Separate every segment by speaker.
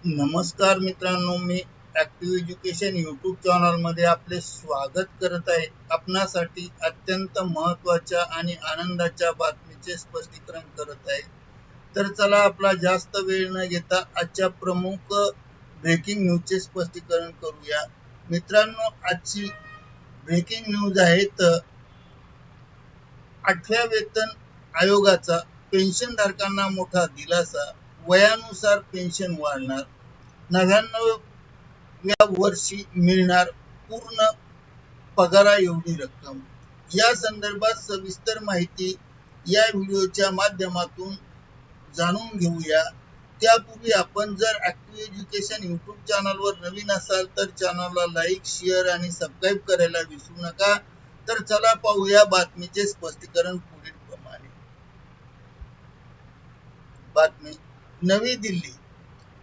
Speaker 1: नमस्कार मित्रांनो, मी active education YouTube चॅनलमध्ये आपले स्वागत करत आहे. आपणासाठी अत्यंत महत्त्वाच्या आणि आनंदाच्या बातमीचे स्पष्टीकरण करत आहे. तर चला, आपला जास्त वेळ न घेता आजच्या प्रमुख ब्रेकिंग न्यूजचे स्पष्टीकरण करूया. मित्रांनो, आजची ब्रेकिंग न्यूज आहे तर 8व्या वेतन आयोगाचा पेन्शनधारकांना मोठा दिलासा. वयानुसार पेन्शन वाढणार. 99व्या वर्षी मिळणार पूर्ण पगारा एवढी रक्कम. या संदर्भात सविस्तर माहिती या व्हिडिओच्या माध्यमातून जाणून घेऊया. त्यापूर्वी आपण जर ॲक्टिव्ह एज्युकेशन यूट्यूब चॅनलवर नवीन असाल तर चॅनलला लाईक, शेअर आणि सबस्क्राईब करायला विसरू नका. तर चला पाहूया बातमीचे स्पष्टीकरण पुढील प्रमाणे. बातमी. नवी दिल्ली.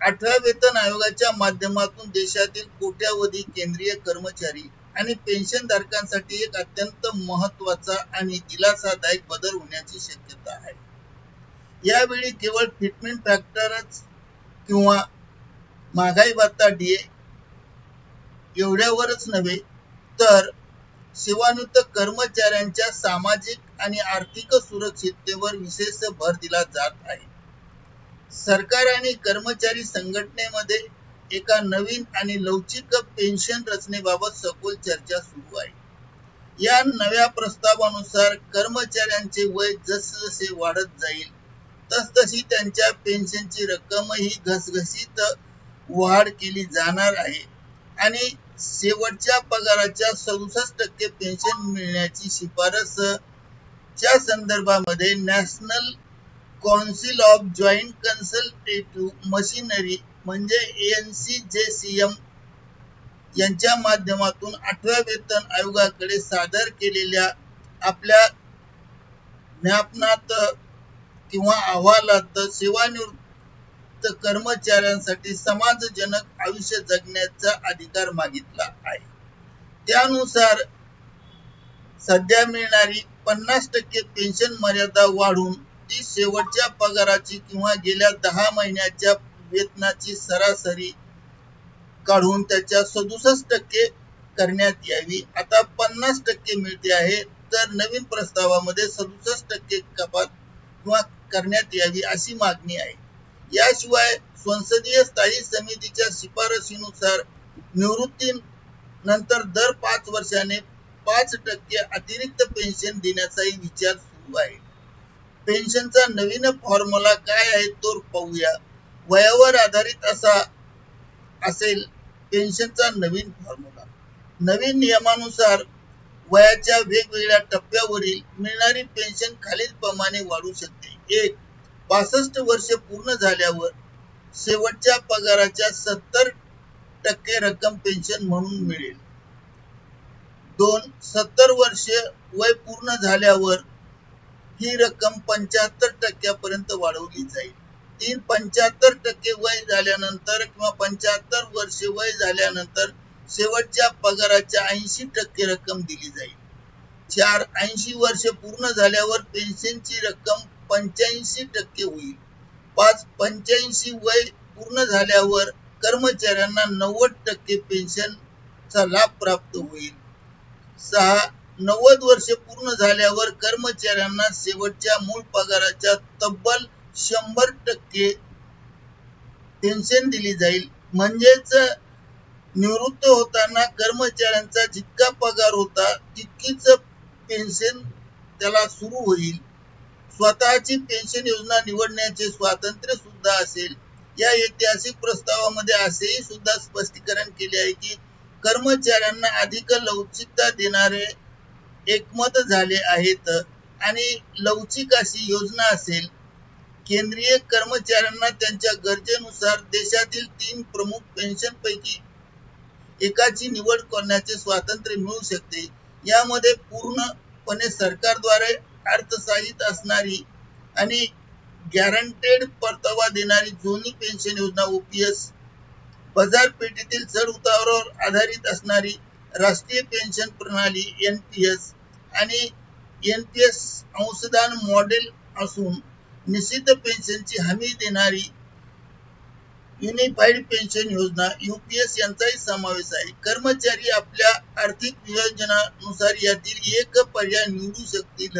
Speaker 1: 8व्या वेतन आयोगाच्या माध्यमातून देशातील कोट्यावधी केंद्रीय कर्मचारी आणि पेन्शनधारकांसाठी एक अत्यंत महत्त्वाचा आणि दिलासादायक बदल होण्याची शक्यता आहे. यावेळी केवळ फिटमेंट फॅक्टरच किंवा महागाई भत्ता डीए एवढ्यावरच नव्हे, तर सेवानिवृत्त कर्मचाऱ्यांच्या सामाजिक आणि आर्थिक सुरक्षिततेवर विशेष भर दिला जात आहे. सरकार आणि कर्मचारी संघटनेमध्ये एका नवीन आणि लवचिक पेन्शन रचनेबाबत सखोल चर्चा सुरू आहे. या नव्या प्रस्तावानुसार कर्मचाऱ्यांचे वय जसजसे वाढत जाईल तसतशी त्यांच्या पेन्शनची रक्कमही घसघशीत वाढ केली जाणार आहे आणि शेवटच्या पगाराच्या 67% पेन्शन मिळण्याची शिफारस च्या संदर्भामध्ये national council of joint consultative machinery म्हणजे ANCJCM यांच्या माध्यमातून 8व्या वेतन आयोगाकडे सादर केलेल्या आपल्या ज्ञापनात किंवा अहवालात सेवानिवृत्त कर्मचाऱ्यांसाठी समाजजनक आयुष्य जगण्याचा अधिकार मागितला आहे. त्यानुसार सध्या मिळणारी 50% पेन्शन मर्यादा वाढवून ती शेवटच्या पगाराची किंवा गेल्या 10 महिन्याच्या वेतनाची सरासरी काढून त्याच्या 67% करण्यात यावी. आता 50% मिळते आहे, तर नवीन प्रस्तावामध्ये 67% कपात किंवा करण्यात यावी अशी मागणी आहे. याशिवाय संसदीय स्थायी समितीच्या शिफारशीनुसार निवृत्तीनंतर दर 5 वर्षांनी 5% अतिरिक्त पेन्शन देण्याचाही विचार सुरू आहे. पेन्शनचा नवीन फॉर्म्युला काय आहे तो पाहूया. वयावर आधारित असेल पेन्शनचा नवीन फॉर्म्युला. नवीन नियमानुसार वयाच्या वेगवेगळ्या टप्प्यावरील मिळणारी पेन्शन खालीलप्रमाणे वाढू शकते. 1. 65 वर्षे पूर्ण झाल्यावर शेवटच्या पगाराच्या 70% रक्कम पेन्शन म्हणून मिळेल. 2. 70 वर्षे वय पूर्ण झाल्यावर ही रक्कम 75% पर्यंत वाढवली जाईल. 3. 75% वय झाल्यानंतर किंवा 75 वर्षे वय झाल्यानंतर शेवटच्या पगाराच्या 80% रक्कम दिली जाईल. 4. 80 वर्षे पूर्ण झाल्यावर पेन्शनची रक्कम 85% होईल. 5. 85 वय पूर्ण झाल्यावर कर्मचाऱ्यांना 90% पेन्शनचा लाभ प्राप्त होईल. 6. 90 वर्षे पूर्ण झाल्यावर कर्मचाऱ्यांना शेवटच्या मूळ पगाराच्या तब्बल 100% पेन्शन दिली जाईल. म्हणजेच निवृत्त होताना कर्मचाऱ्यांचा जितका पगार होता तितकीच पेन्शन त्याला सुरू होईल. स्वतःची पेन्शन योजना निवडण्याचे स्वातंत्र्य सुद्धा असेल. या ऐतिहासिक प्रस्तावामध्ये असेही सुद्धा स्पष्टीकरण केले आहे की कर्मचाऱ्यांना अधिक लवचिकता देणारे एकमत झाले आहेत आणि लवचिक अशी योजना असेल. केंद्रीय कर्मचाऱ्यांना त्यांच्या गरजेनुसार देशातील 3 प्रमुख पेन्शनपैकी एकाची निवड करण्याचे स्वातंत्र्य मिळू शकते. यामध्ये पूर्णपणे सरकारद्वारे अर्थसहाय्यित असणारी आणि गॅरंटेड परतावा देणारी जुनी पेन्शन योजना OPS, बाजारपेठेतील चढ उतारावर आधारित असणारी राष्ट्रीय पेन्शन प्रणाली NPS आणि NPS अंशदान मॉडेल असून निश्चित पेन्शनची हमी देणारी युनिफाईड पेन्शन योजना यूपीएस यांचाही समावेश आहे. कर्मचारी आपल्या आर्थिक नियोजनानुसार यातील एक पर्याय निवडू शकतील.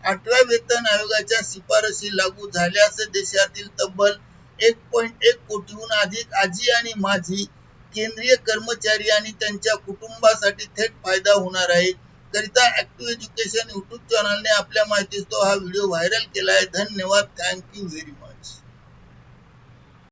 Speaker 1: 8व्या वेतन आयोगाच्या शिफारशी लागू झाल्यास देशातील तब्बल 1.1 कोटीहून अधिक आजी आणि माजी केंद्रीय कर्मचारी आणि त्यांच्या कुटुंबासाठी थेट फायदा होणार आहे. करिता ऍक्टिव्ह एज्युकेशन युट्यूब चॅनलने आपल्या माहितीस्तव हा व्हिडिओ व्हायरल केला आहे. धन्यवाद. Thank you very much.